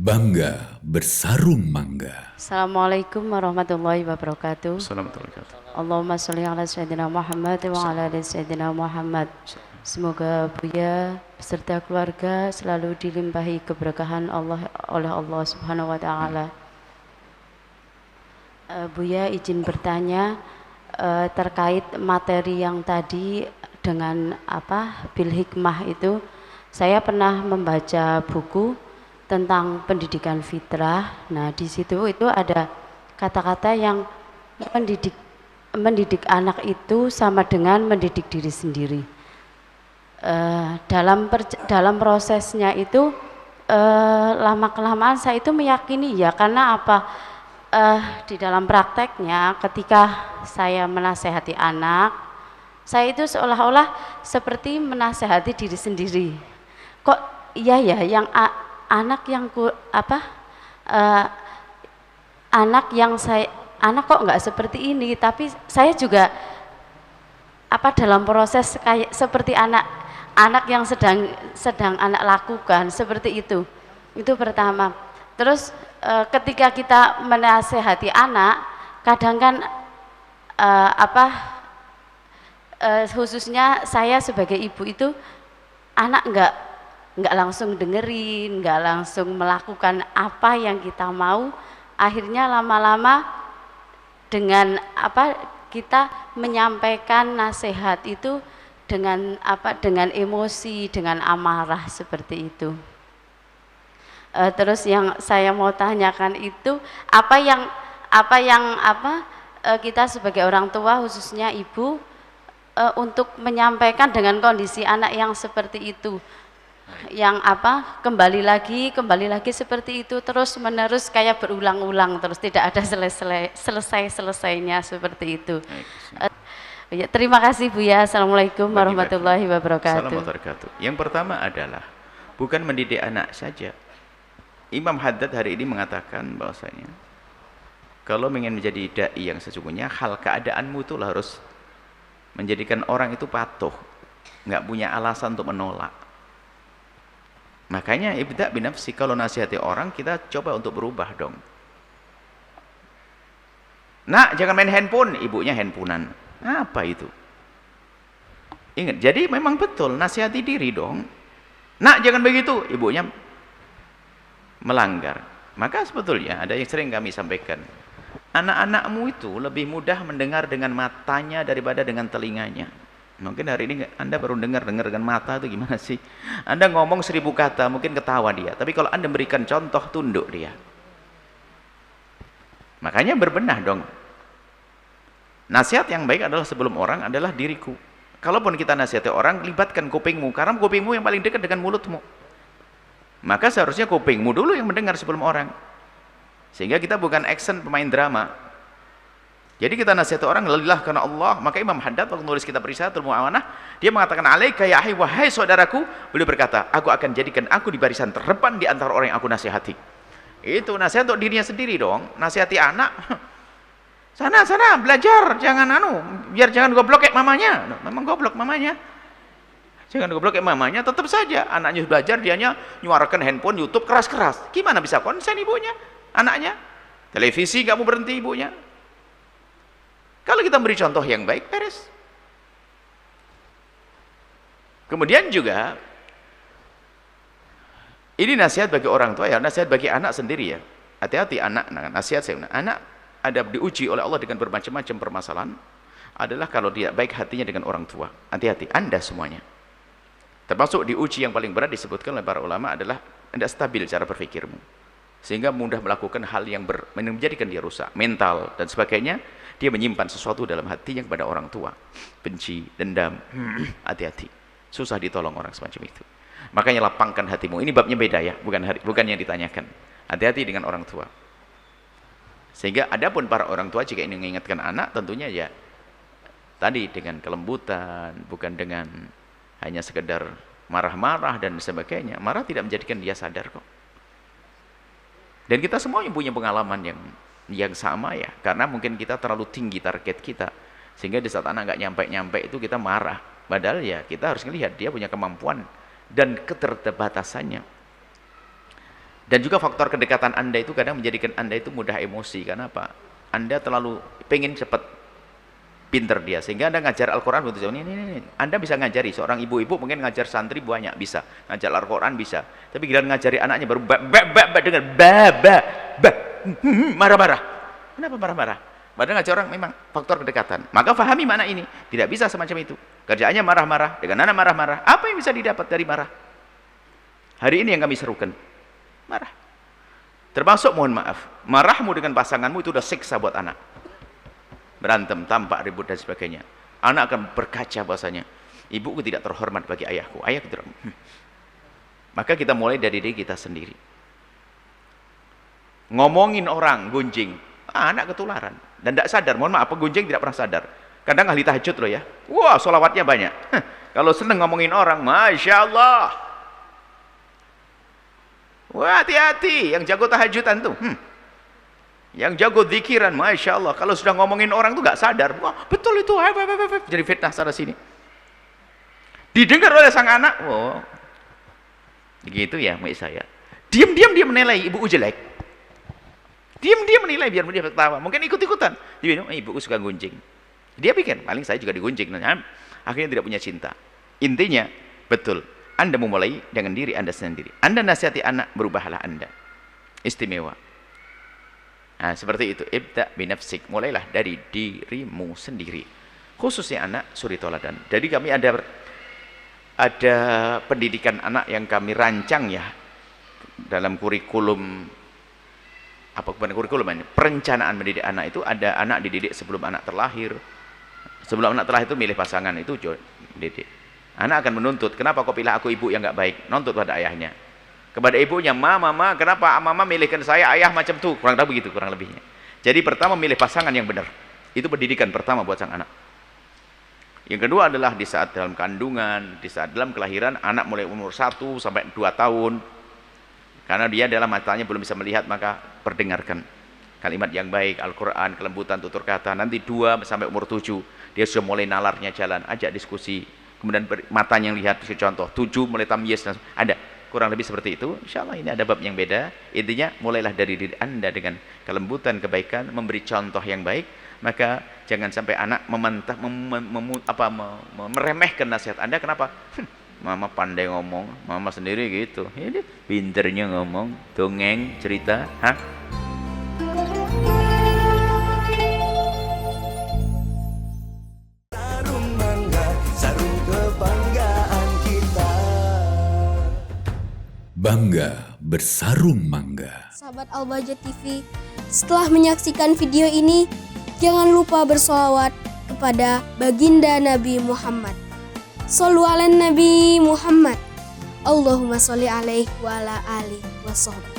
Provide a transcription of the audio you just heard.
Bangga bersarung mangga. Assalamualaikum warahmatullahi wabarakatuh. Assalamualaikum warahmatullahi wabarakatuh. Allahumma sholli ala sayyidina Muhammad wa ala ali sayyidina Muhammad. Semoga Buya beserta keluarga selalu dilimpahi keberkahan Allah oleh Allah Subhanahu wa taala. Buya izin bertanya terkait materi yang tadi dengan bil hikmah itu. Saya pernah membaca buku tentang pendidikan fitrah. Nah, di situ itu ada kata-kata yang mendidik anak itu sama dengan mendidik diri sendiri. Dalam prosesnya itu lama kelamaan saya itu meyakini ya, karena di dalam prakteknya ketika saya menasehati anak, saya itu seolah-olah seperti menasehati diri sendiri. Kok iya ya yang anak kok nggak seperti ini, tapi saya juga dalam proses kayak seperti anak yang sedang anak lakukan seperti itu pertama. Terus ketika kita menasehati anak, kadang kan khususnya saya sebagai ibu itu, anak nggak langsung dengerin, nggak langsung melakukan apa yang kita mau. Akhirnya lama-lama dengan kita menyampaikan nasihat itu dengan emosi, dengan amarah seperti itu. Terus yang saya mau tanyakan itu kita sebagai orang tua, khususnya ibu, untuk menyampaikan dengan kondisi anak yang seperti itu, yang kembali lagi seperti itu terus menerus, kayak berulang-ulang terus, tidak ada selesainya seperti itu. Ya, terima kasih Buya. Assalamualaikum warahmatullahi wabarakatuh. Assalamualaikum. Yang pertama adalah bukan mendidik anak saja. Imam Haddad hari ini mengatakan bahwasanya kalau ingin menjadi dai yang sesungguhnya, hal keadaanmu itulah harus menjadikan orang itu patuh, nggak punya alasan untuk menolak. Makanya ibda binafsi, kalau nasihati orang kita coba untuk berubah dong. Nak, jangan main handphone, ibunya handphonean. Apa itu? Ingat, jadi memang betul nasihati diri dong. Nak, jangan begitu, ibunya melanggar. Maka sebetulnya ada yang sering kami sampaikan, anak-anakmu itu lebih mudah mendengar dengan matanya daripada dengan telinganya. Mungkin hari ini Anda baru dengar dengan mata itu gimana sih? Anda ngomong 1000 kata mungkin ketawa dia, tapi kalau Anda berikan contoh, tunduk dia. Makanya berbenah dong. Nasihat yang baik adalah sebelum orang adalah diriku. Kalaupun kita nasihati orang, libatkan kupingmu, karena kupingmu yang paling dekat dengan mulutmu. Maka seharusnya kupingmu dulu yang mendengar sebelum orang. Sehingga kita bukan action pemain drama. Jadi kita nasihati orang lillah karena Allah. Maka Imam Haddad waktu nulis kitab Risalatul Mu'awanah, dia mengatakan, alaika ya ahi, wahai saudaraku, beliau berkata, aku akan jadikan aku di barisan terdepan di antara orang yang aku nasihati. Itu nasihat untuk dirinya sendiri dong. Nasihati anak, sana belajar, jangan biar jangan goblok kayak mamanya. Memang goblok mamanya, jangan goblok kayak mamanya. Tetap saja anaknya belajar, dianya nyuarakan handphone, YouTube keras-keras. Gimana bisa konsen ibunya, anaknya? Televisi nggak mau berhenti ibunya. Kalau kita beri contoh yang baik, beres. Kemudian juga ini nasihat bagi orang tua ya, nasihat bagi anak sendiri ya. Hati-hati anak, nasihat saya, anak ada diuji oleh Allah dengan bermacam-macam permasalahan, adalah kalau dia baik hatinya dengan orang tua. Hati-hati Anda semuanya. Termasuk diuji yang paling berat disebutkan oleh para ulama adalah Anda stabil cara berpikirmu, sehingga mudah melakukan hal yang menjadikan dia rusak mental dan sebagainya. Dia menyimpan sesuatu dalam hatinya kepada orang tua, benci, dendam. Hati-hati, susah ditolong orang semacam itu. Makanya lapangkan hatimu. Ini babnya beda ya, bukan yang ditanyakan. Hati-hati dengan orang tua. Sehingga adapun para orang tua jika ingin mengingatkan anak, tentunya ya tadi dengan kelembutan, bukan dengan hanya sekedar marah-marah dan sebagainya. Marah tidak menjadikan dia sadar kok. Dan kita semua yang punya pengalaman yang sama ya, karena mungkin kita terlalu tinggi target kita, sehingga di saat anak nggak nyampe itu kita marah. Padahal ya kita harus melihat dia punya kemampuan dan keterbatasannya. Dan juga faktor kedekatan Anda itu kadang menjadikan Anda itu mudah emosi. Karena apa? Anda terlalu pengen cepat pinter dia, sehingga Anda ngajar Al-Quran begitu. Ini. Anda bisa ngajari seorang ibu-ibu, mungkin ngajar santri banyak bisa, ngajar Al-Quran bisa. Tapi giliran ngajari anaknya baru dengan marah-marah. Kenapa marah-marah? Padahal ngajar orang memang faktor kedekatan. Maka fahami makna ini. Tidak bisa semacam itu. Kerjaannya marah-marah, dengan anak marah-marah. Apa yang bisa didapat dari marah? Hari ini yang kami serukan, marah. Termasuk mohon maaf, marahmu dengan pasanganmu itu udah siksa buat anak. Berantem, tampak, ribut dan sebagainya. Anak akan berkaca bahasanya, ibuku tidak terhormat bagi ayahku, ayahku tidak. Maka kita mulai dari diri kita sendiri. Ngomongin orang, gunjing, anak ketularan. Dan tidak sadar, mohon maaf, gunjing tidak pernah sadar. Kadang ahli tahajud loh ya, wah sholawatnya banyak. Kalau seneng ngomongin orang, Masya Allah. Wah hati-hati, yang jago tahajudan tuh. Yang jago zikiran, Masya Allah. Kalau sudah ngomongin orang tuh gak sadar. Wah betul itu, jadi fitnah sana sini. Didengar oleh sang anak, oh gitu ya mak saya. Diam-diam dia menilai ibuku jelek. Diam-diam menilai biar dia ketawa. Mungkin ikut-ikutan. Dia bilang, ibuku suka gunjing. Dia pikir, paling saya juga digunjing. Akhirnya tidak punya cinta. Intinya, betul. Anda memulai dengan diri Anda sendiri. Anda nasihati anak, berubahlah Anda. Istimewa. Nah, seperti itu. Ibda binafsik. Mulailah dari dirimu sendiri. Khususnya anak, suri toladan. Jadi kami ada pendidikan anak yang kami rancang ya. Dalam kurikulum, apa kurikulum ini? Perencanaan mendidik anak itu ada anak dididik sebelum anak terlahir. Sebelum anak terlahir itu milih pasangan itu didik. Anak akan menuntut, kenapa kau pilih aku ibu yang enggak baik? Nuntut pada ayahnya. Kepada ibunya, mama, kenapa mama milihkan saya ayah macam tuh? Kurang tahu begitu, kurang lebihnya. Jadi pertama milih pasangan yang benar. Itu pendidikan pertama buat sang anak. Yang kedua adalah di saat dalam kandungan, di saat dalam kelahiran, anak mulai umur 1 sampai 2 tahun. Karena dia dalam matanya belum bisa melihat, maka perdengarkan kalimat yang baik, Al-Quran, kelembutan, tutur kata. Nanti 2 sampai umur 7, dia sudah mulai nalarnya jalan, ajak diskusi. Kemudian matanya yang lihat, contoh 7 mulai tamyiz, ada kurang lebih seperti itu. Insya Allah ini ada bab yang beda. Intinya mulailah dari diri Anda dengan kelembutan, kebaikan, memberi contoh yang baik. Maka jangan sampai anak meremehkan nasihat Anda. Kenapa? Mama pandai ngomong, mama sendiri gitu. Ini pinternya ngomong, dongeng, cerita, Bangga bersarung mangga. Sahabat Al-Bahjah TV, setelah menyaksikan video ini, jangan lupa bersolawat kepada baginda Nabi Muhammad. Shollu ala Nabi Muhammad. Allahumma sholli alaihi wa ala alihi wa sahbihi.